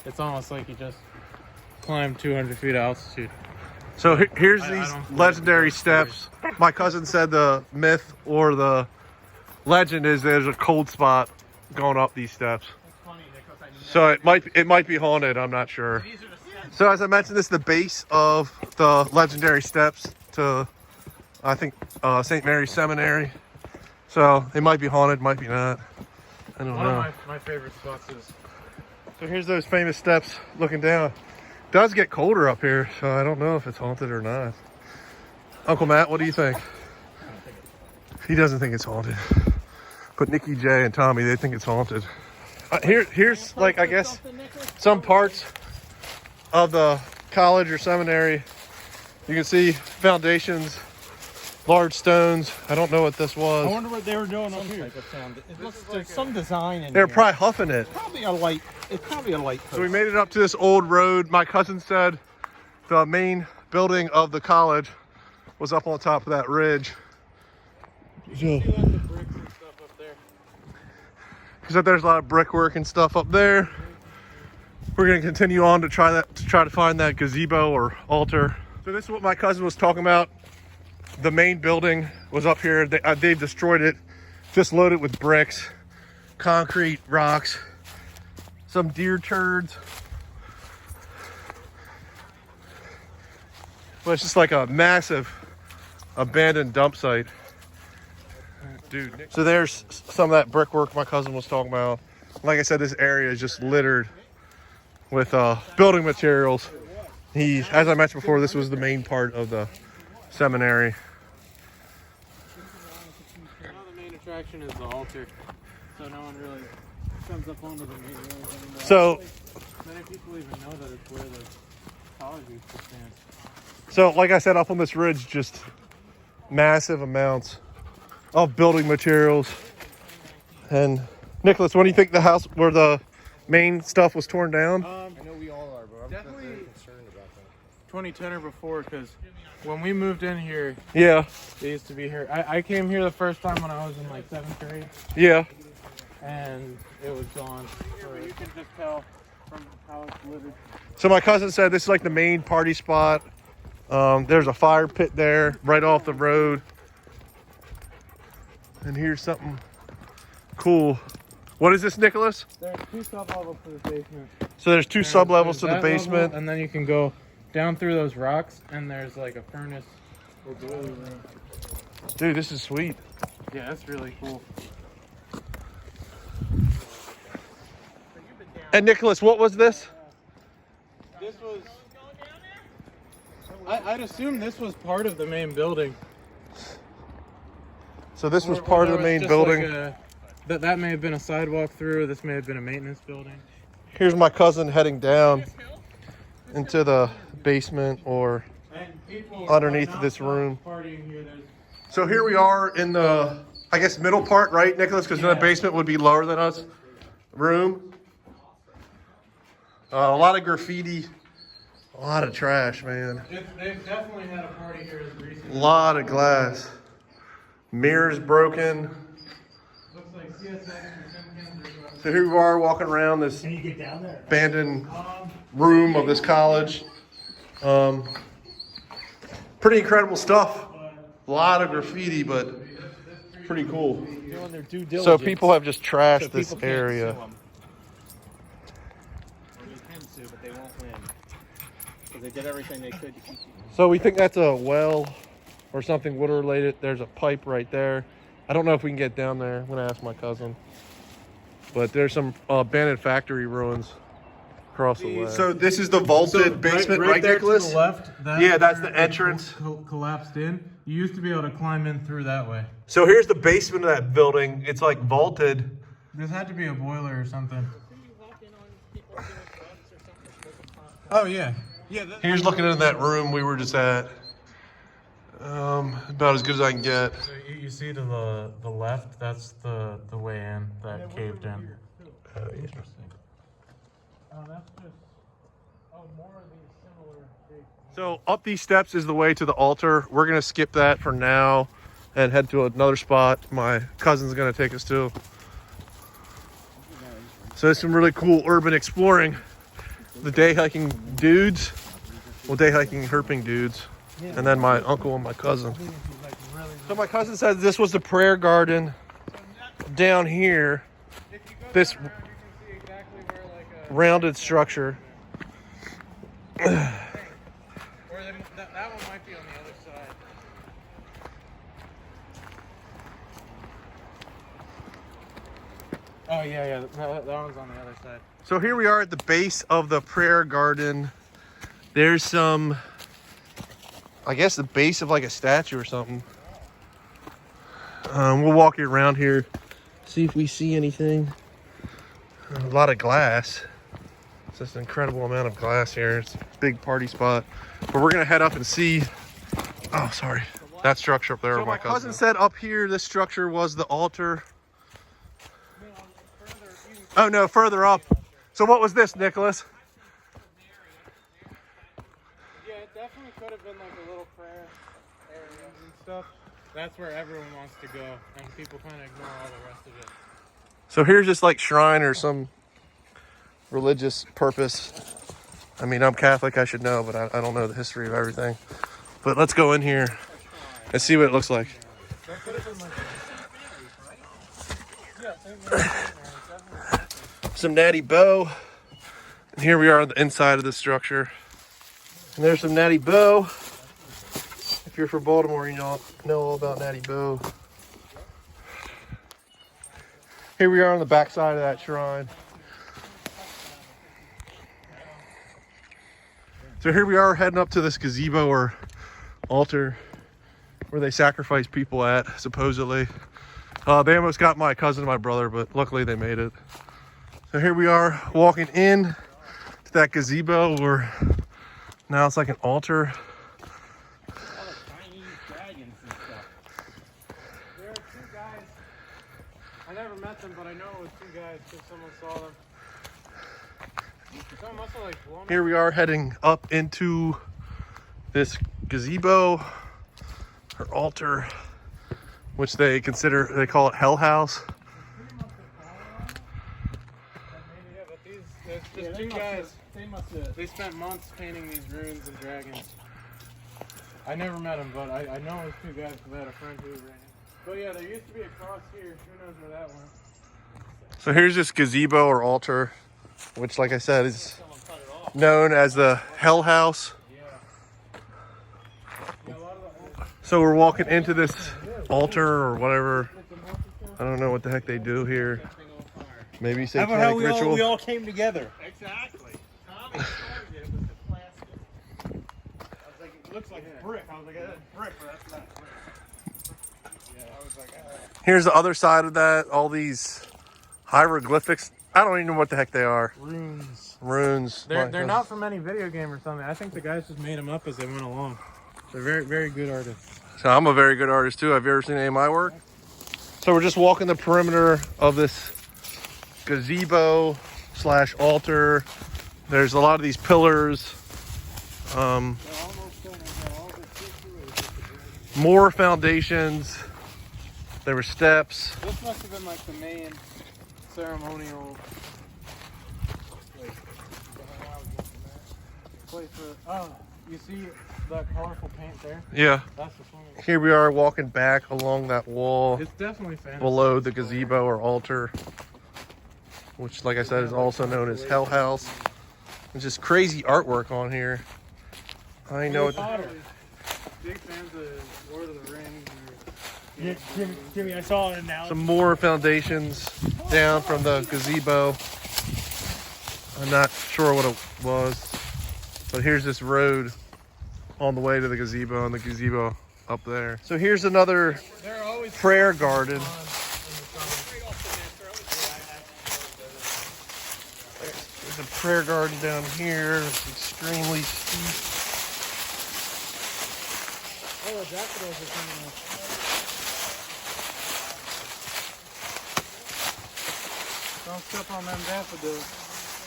it's almost like you just climbed 200 feet of altitude. So here's these legendary steps. My cousin said the myth or the legend is there's a cold spot going up these steps. So it might be haunted. I'm not sure. So as I mentioned, this is the base of the legendary steps to, I think, St. Mary's Seminary. So it might be haunted, might be not. I don't know. One of my favorite spots is. So here's those famous steps looking down. It does get colder up here, so I don't know if it's haunted or not. Uncle Matt, what do you think? He doesn't think it's haunted. But Nikki, Jay, and Tommy, they think it's haunted. Here's like, I guess, some parts of the college or seminary. You can see foundations, large stones. I don't know what this was. I wonder what they were doing up here. It looks like some design in They're here. probably huffing it. Probably a light. It's probably a light post. So we made it up to this old road. My cousin said the main building of the college was up on top of that ridge. So, he said there's a lot of brickwork and stuff up there. We're gonna continue on to try to find that gazebo or altar. So this is what my cousin was talking about. The main building was up here. They've destroyed it, just loaded with bricks, concrete, rocks, some deer turds. But it's just like a massive abandoned dump site. Dude. So there's some of that brickwork my cousin was talking about. Like I said, this area is just littered with building materials. As I mentioned before, this was the main part of the seminary. Now the main attraction is the altar, so no one really comes up onto the main road anymore. So many people even know that it's where the college used to stand. So like I said, up on this ridge, just massive amounts of building materials. And Nicholas, when do you think the house where the main stuff was torn down? I know we all are, but I'm Definitely very concerned about that. 2010 or before, because when we moved in here, Yeah, they used to be here. I came here the first time when I was in like 7th grade, yeah. and it was gone. So you can just tell from how it's littered. So my cousin said this is like the main party spot. There's a fire pit there right off the road. And here's something cool. What is this, Nicholas? There's 2 sub-levels to the basement. So there's 2 sub-levels to the that basement. level, and then you can go down through those rocks, and there's like a furnace or boiler room. Dude, this is sweet. Yeah, that's really cool. And Nicholas, what was this? This was... I'd assume this was part of the main building. So this was Or part of there the was main just building. Like that may have been a sidewalk through. This may have been a maintenance building. Here's my cousin heading down into the basement or underneath this room. So here we are in the, I guess, middle part, right, Nicholas? Because the basement would be lower than us. Room. A lot of graffiti. A lot of trash, man. They've definitely had a party here as recently. A lot of glass. Mirrors broken. Looks like CSX or So here we are walking around this abandoned room of this college. Pretty incredible stuff. A lot of graffiti, but pretty cool. Doing their due diligence. So people have just trashed So this people can't area. sue 'em. Or they can sue, but they won't win. Because they did everything they could to keep you. So we think that's a well or something water related. There's a pipe right there. I don't know if we can get down there. I'm gonna ask my cousin. But there's some abandoned factory ruins across the way. So this is the vaulted basement, right, there Nicholas? to the left. Yeah, that's where the entrance. it collapsed in. You used to be able to climb in through that way. So here's the basement of that building. It's like vaulted. This had to be a boiler or something. Oh yeah, yeah. Here's looking into that room we were just at. About as good as I can get. So you see to the left, that's the way in that caved in. Interesting. Oh, that's just more of these similar big. So up these steps is the way to the altar. We're gonna skip that for now and head to another spot my cousin's gonna take us to. So there's some really cool urban exploring the day hiking dudes. Well, day hiking herping dudes. And then my uncle and my cousin. So my cousin said this was the prayer garden down here. This rounded structure. Or that one might be on the other side. Oh yeah, that one's on the other side. So here we are at the base of the prayer garden. There's some, I guess, the base of like a statue or something. We'll walk you around here, see if we see anything. A lot of glass. It's just an incredible amount of glass here. It's a big party spot. But we're gonna head up and see. Oh, sorry. That structure up there. So my cousin said up here, this structure was the altar. Oh no, further up. So what was this, Nicholas? Yeah, it definitely could have been like a little prayer area and stuff. That's where everyone wants to go, and people kind of ignore all the rest of it. So here's just like shrine or some religious purpose. I mean, I'm Catholic, I should know, but I don't know the history of everything. But let's go in here and see what it looks like. Some natty bow. And here we are on the inside of the structure. And there's some natty bow. If you're from Baltimore, you know all about natty bow. Here we are on the back side of that shrine. So here we are heading up to this gazebo or altar where they sacrifice people at, supposedly. They almost got my cousin and my brother, but luckily they made it. So here we are walking in to that gazebo where now it's like an altar. All the Chinese dragons and stuff. There are two guys. I never met them, but I know it was two guys because someone saw them. Someone must have like blown Here we are heading up into this gazebo or altar, which they call it Hell House. Yeah, but there's just two guys. They spent months painting these runes and dragons. I never met them, but I know it was two guys because I had a friend who ran it. But yeah, there used to be a cross here. Who knows where that went? So here's this gazebo or altar, which, like I said, is known as the Hell House. So we're walking into this altar or whatever. I don't know what the heck they do here. Maybe satanic ritual. We all came together. Exactly. Tommy started it with the plastic. I was like, it looks like brick. I was like, that's brick, but that's not brick. Yeah, I was like, Here's the other side of that. All these hieroglyphics. I don't even know what the heck they are. Runes. They're not from any video game or something. I think the guys just made them up as they went along. They're very, very good artists. So I'm a very good artist too. Have you ever seen any of my work? So we're just walking the perimeter of this gazebo / altar. There's a lot of these pillars. More foundations. There were steps. This must have been like the main ceremonial place for. Oh, you see that colorful paint there? Yeah. That's the swimming pool. Here we are walking back along that wall It's definitely fantasy. below the gazebo or altar, which, like I said, is also known as Hell House. There's just crazy artwork on here. I know what. Big fans of Lord of the Rings. Yeah, Jimmy, I saw it now. Some more foundations down from the gazebo. I'm not sure what it was, but here's this road on the way to the gazebo, and the gazebo up there. So here's another prayer garden. There's a prayer garden down here. It's extremely steep. Oh, the daffodils are coming up. Don't step on them daffodils.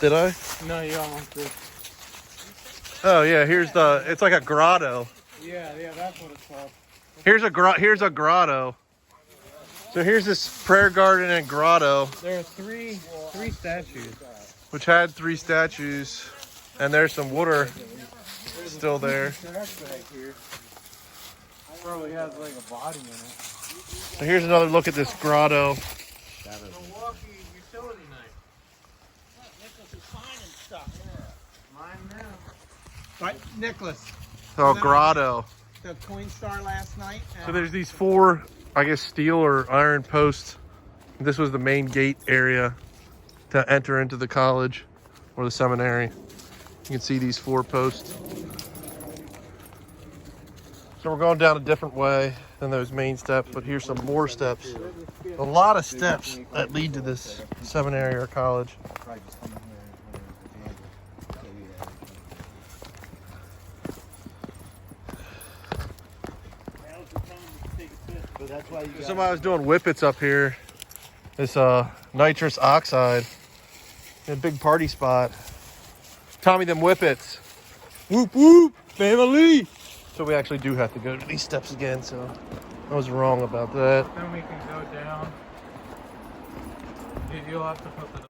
Did I? No, you almost did. Oh yeah, it's like a grotto. Yeah, that's what it's called. Here's a grotto. So here's this prayer garden and grotto, There are three statues. which had 3 statues. And there's some water still there. Trash back here. Probably has like a body in it. So here's another look at this grotto. Milwaukee utility knife. Nicholas is finding stuff. Mine now. Right, Nicholas. Oh, grotto. The Coin Star last night. So there's these 4, I guess, steel or iron posts. This was the main gate area to enter into the college or the seminary. You can see these 4 posts. So we're going down a different way than those main steps, but here's some more steps. A lot of steps that lead to this seminary or college. Somebody was doing whippets up here. This nitrous oxide. A big party spot. Tommy, them whippets. Whoop whoop, family. So we actually do have to go to these steps again, so I was wrong about that. Then we can go down. You'll have to put the